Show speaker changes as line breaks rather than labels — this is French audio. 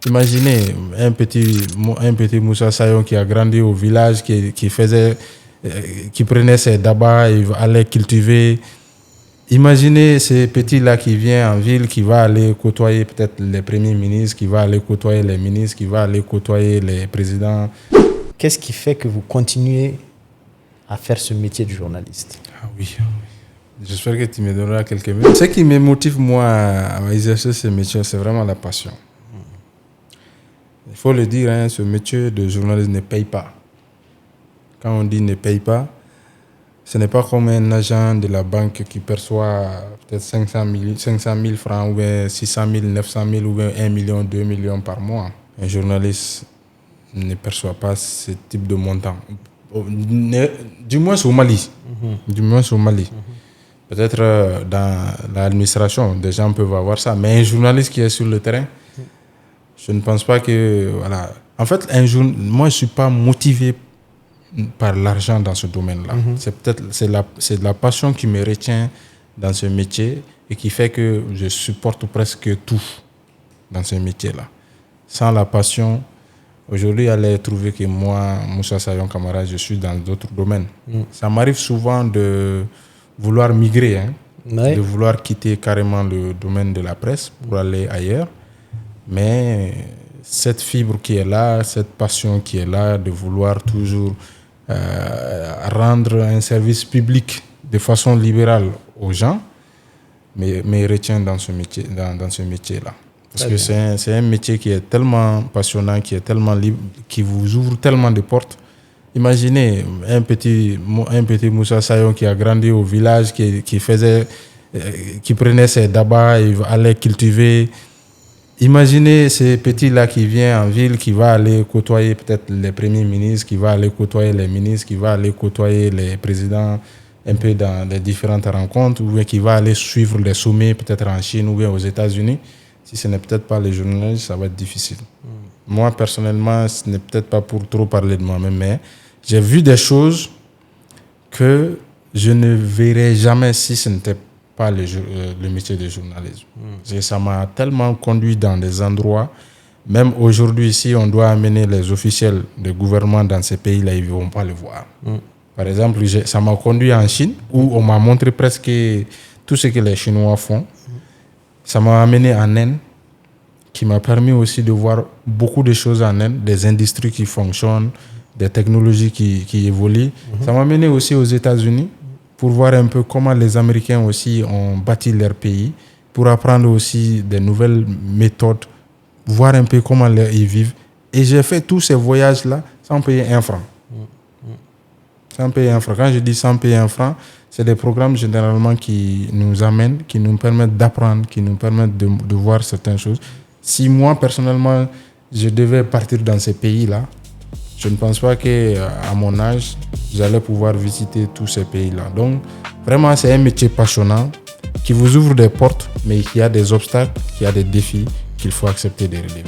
Imaginez un petit Moussa Sayon qui a grandi au village, qui prenait ses dabas et allait cultiver. Imaginez ce petit-là qui vient en ville, qui va aller côtoyer peut-être les premiers ministres, qui va aller côtoyer les ministres, qui va aller côtoyer les présidents.
Qu'est-ce qui fait que vous continuez à faire ce métier de journaliste?
Ah oui. J'espère que tu me donneras quelques minutes. Ce qui me motive, moi, à exercer ce métier, c'est vraiment la passion. Il faut le dire, hein, ce métier de journaliste ne paye pas. Quand on dit ne paye pas, ce n'est pas comme un agent de la banque qui perçoit peut-être 500 000 francs, ou bien 600 000, 900 000, ou bien 1 million, 2 millions par mois. Un journaliste ne perçoit pas ce type de montant. Du moins au Mali. Du moins au Mali. Peut-être dans l'administration, des gens peuvent avoir ça. Mais un journaliste qui est sur le terrain, je ne pense pas que... Voilà. En fait, moi, je ne suis pas motivé par l'argent dans ce domaine-là. C'est la passion qui me retient dans ce métier et qui fait que je supporte presque tout dans ce métier-là. Sans la passion, aujourd'hui, allez trouver que moi, Moussa Sayon Camara, je suis dans d'autres domaines. Ça m'arrive souvent de vouloir migrer, hein, de vouloir quitter carrément le domaine de la presse pour aller ailleurs. Mais cette fibre qui est là, cette passion qui est là, de vouloir toujours rendre un service public de façon libérale aux gens, me retient dans ce métier-là. Parce que c'est un métier qui est tellement passionnant, qui est tellement libre, qui vous ouvre tellement de portes. Imaginez un petit Moussa Sayon qui a grandi au village, qui prenait ses dabas et allait cultiver. Imaginez ce petit-là qui vient en ville, qui va aller côtoyer peut-être les premiers ministres, qui va aller côtoyer les ministres, qui va aller côtoyer les présidents un peu dans les différentes rencontres, ou bien qui va aller suivre les sommets peut-être en Chine ou bien aux États-Unis. Si ce n'est peut-être pas les journalistes, ça va être difficile. Moi, personnellement, ce n'est peut-être pas pour trop parler de moi-même, mais j'ai vu des choses que je ne verrai jamais si ce n'était pas le métier de journalisme. Et ça m'a tellement conduit dans des endroits, même aujourd'hui, si on doit amener les officiels de gouvernement dans ces pays-là, ils ne vont pas le voir. Par exemple, ça m'a conduit en Chine, où on m'a montré presque tout ce que les Chinois font. Ça m'a amené en Inde, qui m'a permis aussi de voir beaucoup de choses en Inde, des industries qui fonctionnent, des technologies qui évoluent. Ça m'a amené aussi aux États-Unis pour voir un peu comment les Américains aussi ont bâti leur pays, pour apprendre aussi des nouvelles méthodes, voir un peu comment ils vivent. Et j'ai fait tous ces voyages-là sans payer un franc. Sans payer un franc. Quand je dis sans payer un franc, c'est des programmes généralement qui nous amènent, qui nous permettent d'apprendre, qui nous permettent de voir certaines choses. Si moi, personnellement, je devais partir dans ces pays-là, je ne pense pas qu'à mon âge, j'allais pouvoir visiter tous ces pays-là. Donc, vraiment, c'est un métier passionnant qui vous ouvre des portes, mais il y a des obstacles, il y a des défis qu'il faut accepter de relever.